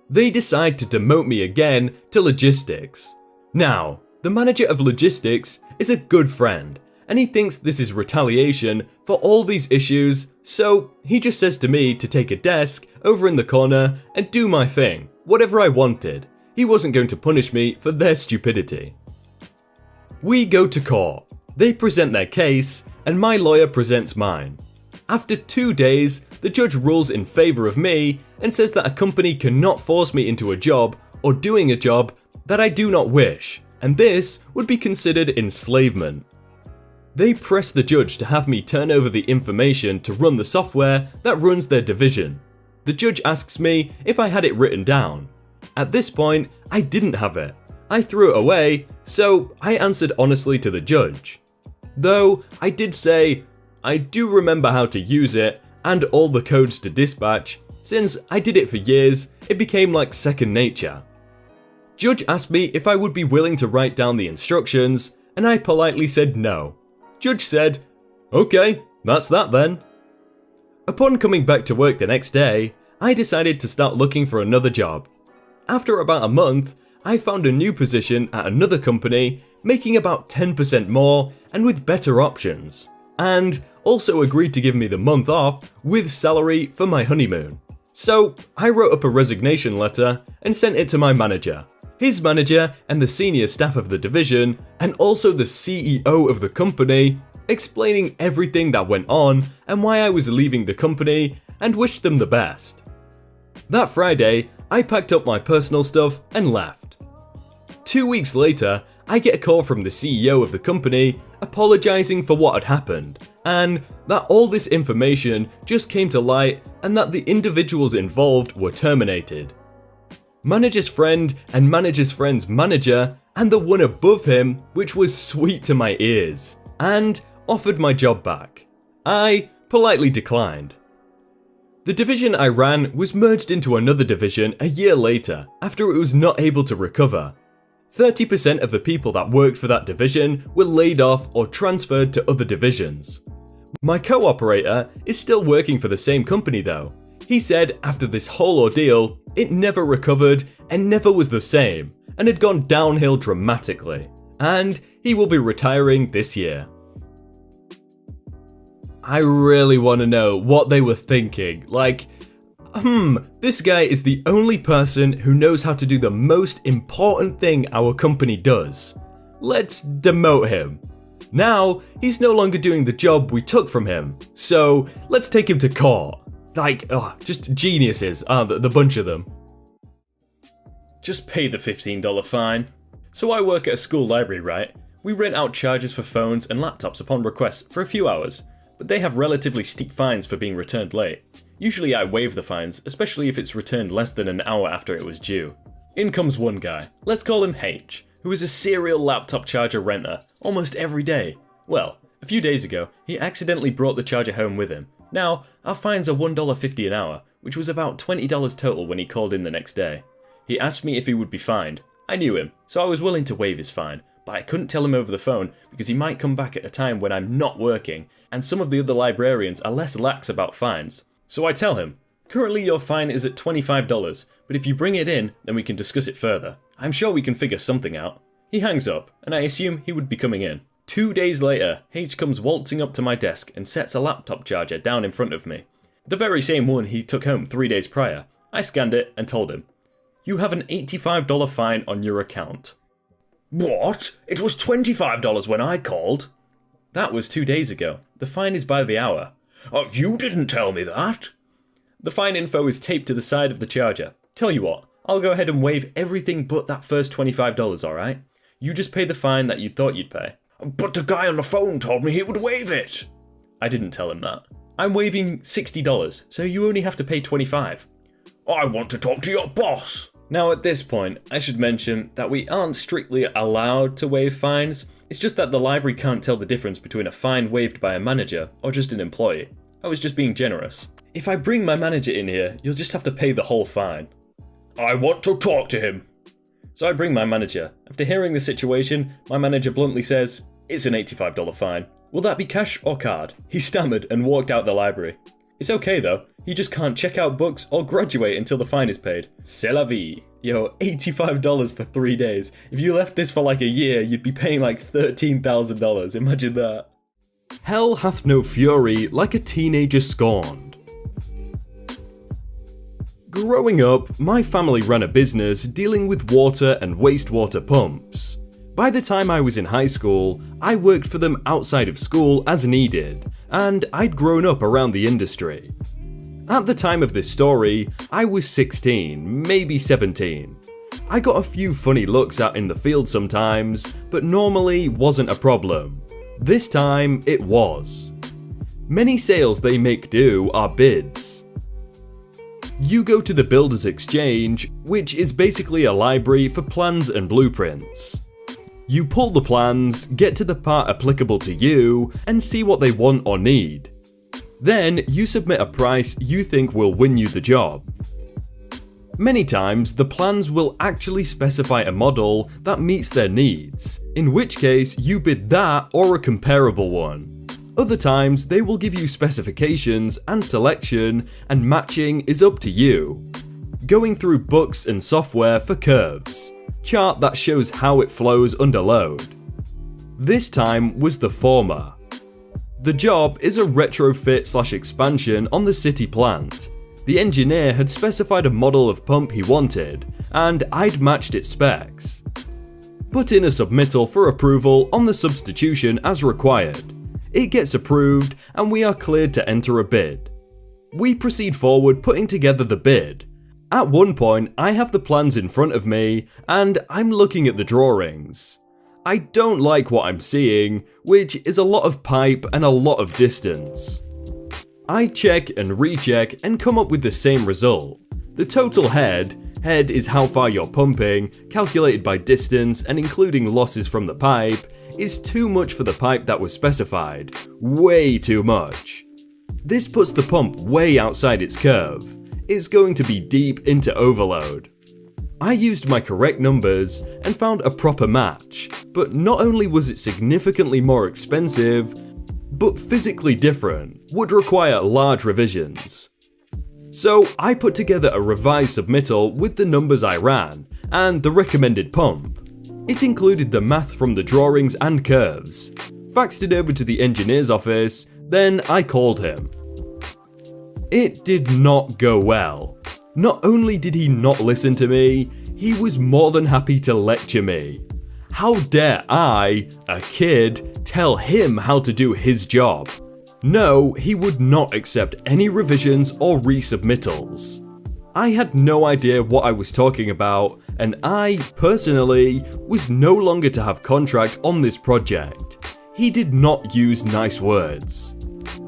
They decide to demote me again to logistics. Now, the manager of logistics is a good friend, and he thinks this is retaliation for all these issues, so he just says to me to take a desk over in the corner and do my thing, whatever I wanted. He wasn't going to punish me for their stupidity. We go to court. They present their case, and my lawyer presents mine. After 2 days, the judge rules in favor of me and says that a company cannot force me into a job or doing a job that I do not wish, and this would be considered enslavement. They press the judge to have me turn over the information to run the software that runs their division. The judge asks me if I had it written down. At this point, I didn't have it. I threw it away, so I answered honestly to the judge. Though I did say, I do remember how to use it and all the codes to dispatch. Since I did it for years, it became like second nature. Judge asked me if I would be willing to write down the instructions, and I politely said no. Judge said, okay, that's that then. Upon coming back to work the next day, I decided to start looking for another job. After about a month, I found a new position at another company, making about 10% more and with better options, and also agreed to give me the month off with salary for my honeymoon. So I wrote up a resignation letter and sent it to my manager, his manager and the senior staff of the division, and also the CEO of the company, explaining everything that went on and why I was leaving the company and wished them the best. That Friday, I packed up my personal stuff and left. 2 weeks later, I get a call from the CEO of the company apologizing for what had happened, and that all this information just came to light and that the individuals involved were terminated. Manager's friend and manager's friend's manager and the one above him, which was sweet to my ears, and offered my job back. I politely declined. The division I ran was merged into another division a year later after it was not able to recover. 30% of the people that worked for that division were laid off or transferred to other divisions. My co-operator is still working for the same company though. He said after this whole ordeal, it never recovered and never was the same, and had gone downhill dramatically, and he will be retiring this year. I really want to know what they were thinking, like, this guy is the only person who knows how to do the most important thing our company does. Let's demote him. Now, he's no longer doing the job we took from him, so let's take him to court. Like, just geniuses, aren't the bunch of them. Just pay the $15 fine. So I work at a school library, right? We rent out chargers for phones and laptops upon request for a few hours, but they have relatively steep fines for being returned late. Usually I waive the fines, especially if it's returned less than an hour after it was due. In comes one guy, let's call him H, who is a serial laptop charger renter, almost every day. Well, a few days ago, he accidentally brought the charger home with him. Now, our fines are $1.50 an hour, which was about $20 total when he called in the next day. He asked me if he would be fined. I knew him, so I was willing to waive his fine, but I couldn't tell him over the phone because he might come back at a time when I'm not working, and some of the other librarians are less lax about fines. So I tell him, currently your fine is at $25, but if you bring it in, then we can discuss it further. I'm sure we can figure something out. He hangs up, and I assume he would be coming in. 2 days later, H comes waltzing up to my desk and sets a laptop charger down in front of me. The very same one he took home 3 days prior. I scanned it and told him, "You have an $85 fine on your account." "What? It was $25 when I called." "That was 2 days ago. The fine is by the hour." "Oh, you didn't tell me that." "The fine info is taped to the side of the charger. Tell you what, I'll go ahead and waive everything but that first $25, alright? You just pay the fine that you thought you'd pay." "But the guy on the phone told me he would waive it." "I didn't tell him that. I'm waiving $60, so you only have to pay $25. "I want to talk to your boss." Now at this point, I should mention that we aren't strictly allowed to waive fines. It's just that the library can't tell the difference between a fine waived by a manager or just an employee. I was just being generous. If I bring my manager in here, you'll just have to pay the whole fine. "I want to talk to him." So I bring my manager. After hearing the situation, my manager bluntly says, "It's an $85 fine. Will that be cash or card?" He stammered and walked out the library. It's okay though, he just can't check out books or graduate until the fine is paid. C'est la vie. Yo, $85 for 3 days. If you left this for like a year, you'd be paying like $13,000, imagine that. Hell hath no fury like a teenager scorned. Growing up, my family ran a business dealing with water and wastewater pumps. By the time I was in high school, I worked for them outside of school as needed, and I'd grown up around the industry. At the time of this story, I was 16, maybe 17. I got a few funny looks out in the field sometimes, but normally wasn't a problem. This time, it was. Many sales they make do are bids. You go to the Builder's Exchange, which is basically a library for plans and blueprints. You pull the plans, get to the part applicable to you, and see what they want or need. Then, you submit a price you think will win you the job. Many times, the plans will actually specify a model that meets their needs, in which case you bid that or a comparable one. Other times, they will give you specifications and selection, and matching is up to you. Going through books and software for curves, chart that shows how it flows under load. This time was the former. The job is a retrofit/expansion on the city plant. The engineer had specified a model of pump he wanted, and I'd matched its specs. Put in a submittal for approval on the substitution as required. It gets approved, and we are cleared to enter a bid. We proceed forward putting together the bid. At one point, I have the plans in front of me, and I'm looking at the drawings. I don't like what I'm seeing, which is a lot of pipe and a lot of distance. I check and recheck and come up with the same result. The total head is how far you're pumping, calculated by distance and including losses from the pipe, is too much for the pipe that was specified. Way too much. This puts the pump way outside its curve. It's going to be deep into overload. I used my correct numbers and found a proper match, but not only was it significantly more expensive, but physically different, would require large revisions. So I put together a revised submittal with the numbers I ran, and the recommended pump. It included the math from the drawings and curves, faxed it over to the engineer's office, then I called him. It did not go well. Not only did he not listen to me, he was more than happy to lecture me. How dare I, a kid, tell him how to do his job? No, he would not accept any revisions or resubmittals. I had no idea what I was talking about, and I, personally, was no longer to have contract on this project. He did not use nice words.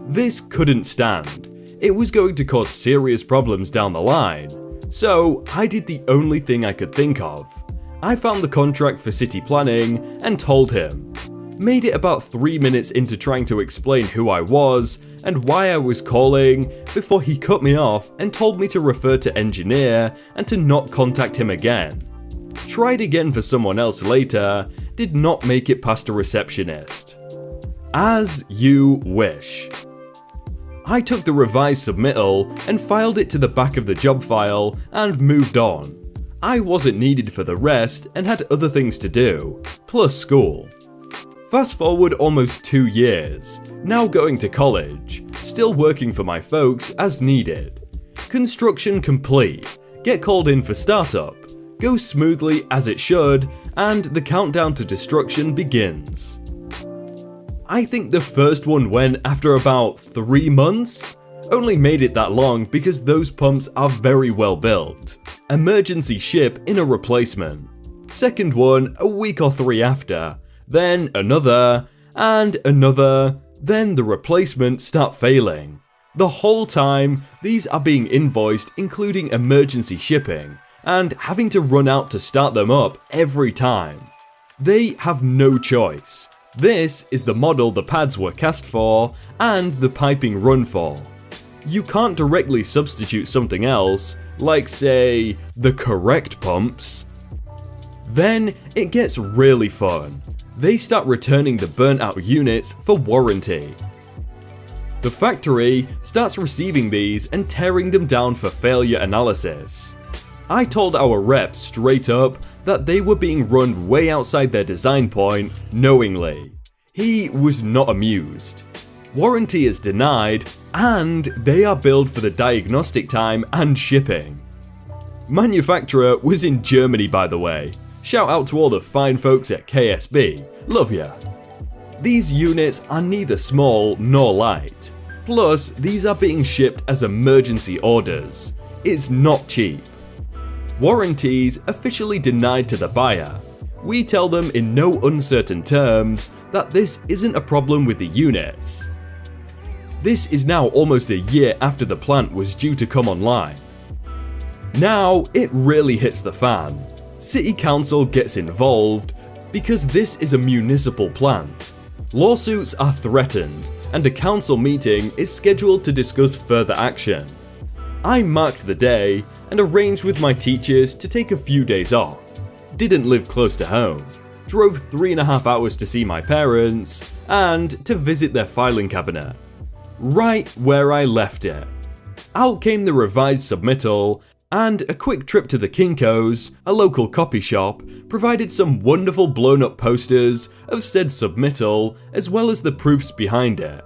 This couldn't stand. It was going to cause serious problems down the line. So, I did the only thing I could think of. I found the contract for city planning and told him. Made it about 3 minutes into trying to explain who I was and why I was calling before he cut me off and told me to refer to engineer and to not contact him again. Tried again for someone else later, did not make it past a receptionist. As you wish. I took the revised submittal and filed it to the back of the job file and moved on. I wasn't needed for the rest and had other things to do, plus school. Fast forward almost 2 years, now going to college, still working for my folks as needed. Construction complete, get called in for startup, goes smoothly as it should, and the countdown to destruction begins. I think the first one went after about 3 months. Only made it that long because those pumps are very well built. Emergency ship in a replacement. Second one a week or 3 after. Then another, and another, then the replacements start failing. The whole time, these are being invoiced including emergency shipping, and having to run out to start them up every time. They have no choice. This is the model the pads were cast for, and the piping run for. You can't directly substitute something else, like say, the correct pumps. Then it gets really fun. They start returning the burnt out units for warranty. The factory starts receiving these and tearing them down for failure analysis. I told our rep straight up that they were being run way outside their design point, knowingly. He was not amused. Warranty is denied, and they are billed for the diagnostic time and shipping. Manufacturer was in Germany, by the way. Shout out to all the fine folks at KSB, love ya. These units are neither small nor light. Plus, these are being shipped as emergency orders. It's not cheap. Warranties officially denied to the buyer. We tell them in no uncertain terms that this isn't a problem with the units. This is now almost a year after the plant was due to come online. Now it really hits the fan. City Council gets involved because this is a municipal plant. Lawsuits are threatened, and a council meeting is scheduled to discuss further action. I marked the day and arranged with my teachers to take a few days off. Didn't live close to home. Drove 3.5 hours to see my parents and to visit their filing cabinet. Right where I left it. Out came the revised submittal, and a quick trip to the Kinko's, a local copy shop, provided some wonderful blown up posters of said submittal as well as the proofs behind it.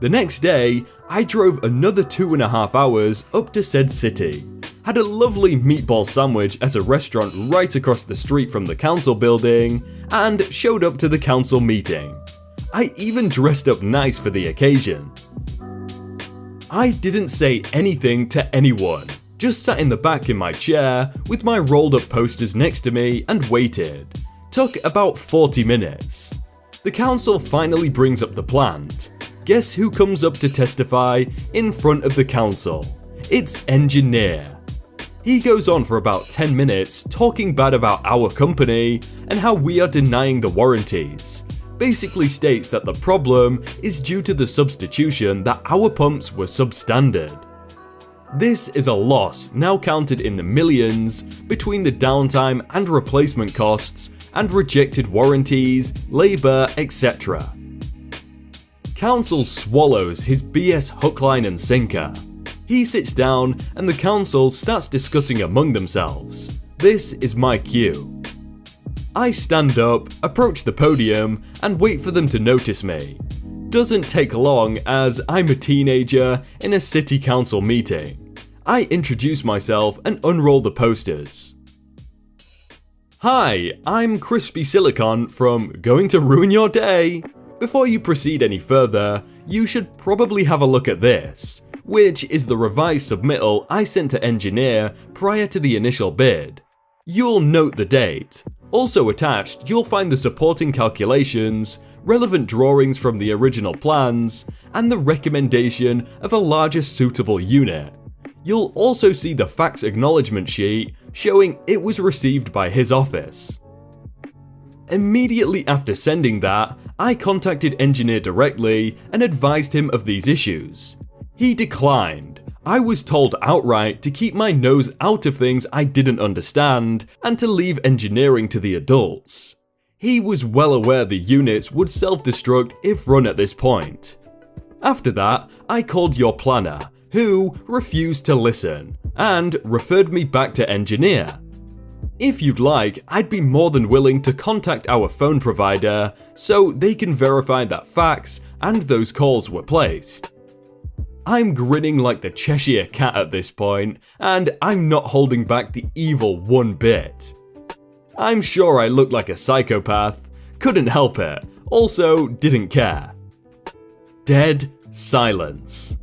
The next day, I drove another 2.5 hours up to said city, had a lovely meatball sandwich at a restaurant right across the street from the council building, and showed up to the council meeting. I even dressed up nice for the occasion. I didn't say anything to anyone. Just sat in the back in my chair with my rolled up posters next to me and waited. Took about 40 minutes. The council finally brings up the plant. Guess who comes up to testify in front of the council? It's engineer. He goes on for about 10 minutes talking bad about our company and how we are denying the warranties. Basically states that the problem is due to the substitution that our pumps were substandard. This is a loss now counted in the millions between the downtime and replacement costs and rejected warranties, labour, etc. Council swallows his BS hook, line and sinker. He sits down and the council starts discussing among themselves. This is my cue. I stand up, approach the podium and wait for them to notice me. Doesn't take long as I'm a teenager in a city council meeting. I introduce myself and unroll the posters. Hi, I'm Crispy Silicon from Going to Ruin Your Day. Before you proceed any further, you should probably have a look at this, which is the revised submittal I sent to engineer prior to the initial bid. You'll note the date. Also attached, you'll find the supporting calculations, relevant drawings from the original plans, and the recommendation of a larger suitable unit. You'll also see the fax acknowledgement sheet showing it was received by his office. Immediately after sending that, I contacted engineer directly and advised him of these issues. He declined. I was told outright to keep my nose out of things I didn't understand and to leave engineering to the adults. He was well aware the units would self-destruct if run at this point. After that, I called your planner, who refused to listen and referred me back to engineer. If you'd like, I'd be more than willing to contact our phone provider so they can verify that fax and those calls were placed. I'm grinning like the Cheshire Cat at this point, and I'm not holding back the evil one bit. I'm sure I looked like a psychopath, couldn't help it, also didn't care. Dead silence.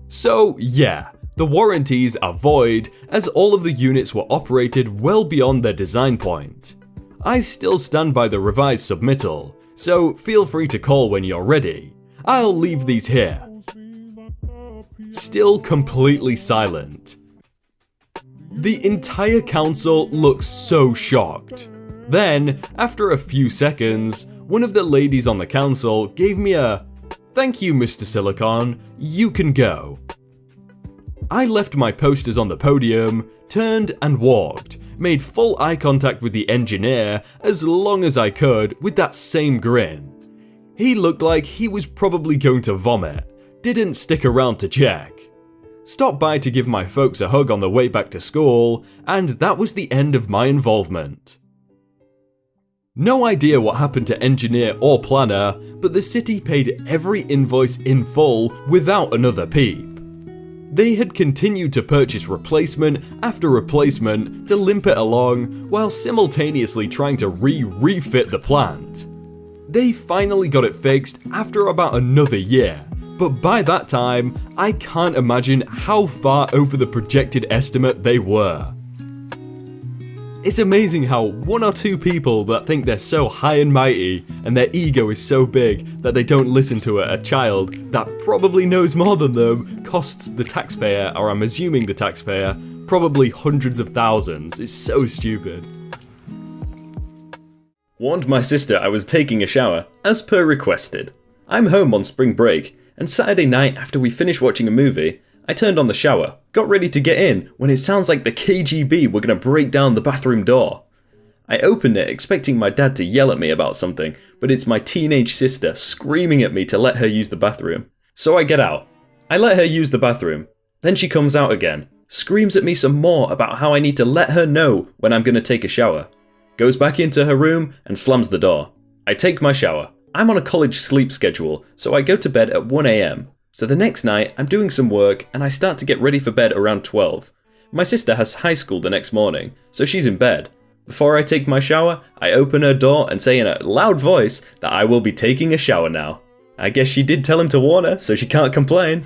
So yeah, the warranties are void as all of the units were operated well beyond their design point. I still stand by the revised submittal, so feel free to call when you're ready. I'll leave these here. Still completely silent. The entire council looks so shocked. Then, after a few seconds, one of the ladies on the council gave me a "Thank you, Mr. Silicon, you can go." I left my posters on the podium, turned and walked, made full eye contact with the engineer as long as I could with that same grin. He looked like he was probably going to vomit, didn't stick around to check. Stopped by to give my folks a hug on the way back to school, and that was the end of my involvement. No idea what happened to engineer or planner, but the city paid every invoice in full without another peep. They had continued to purchase replacement after replacement to limp it along while simultaneously trying to refit the plant. They finally got it fixed after about another year, but by that time, I can't imagine how far over the projected estimate they were. It's amazing how one or two people that think they're so high and mighty and their ego is so big that they don't listen to a child that probably knows more than them costs the taxpayer, or I'm assuming the taxpayer, probably hundreds of thousands. It's so stupid. Warned my sister I was taking a shower, as per requested. I'm home on spring break, and Saturday night after we finished watching a movie, I turned on the shower, got ready to get in when it sounds like the KGB were gonna break down the bathroom door. I opened it expecting my dad to yell at me about something, but it's my teenage sister screaming at me to let her use the bathroom. So I get out. I let her use the bathroom. Then she comes out again, screams at me some more about how I need to let her know when I'm gonna take a shower. Goes back into her room and slams the door. I take my shower. I'm on a college sleep schedule, so I go to bed at 1 AM. So the next night, I'm doing some work and I start to get ready for bed around 12. My sister has high school the next morning, so she's in bed. Before I take my shower, I open her door and say in a loud voice that I will be taking a shower now. I guess she did tell him to warn her, so she can't complain.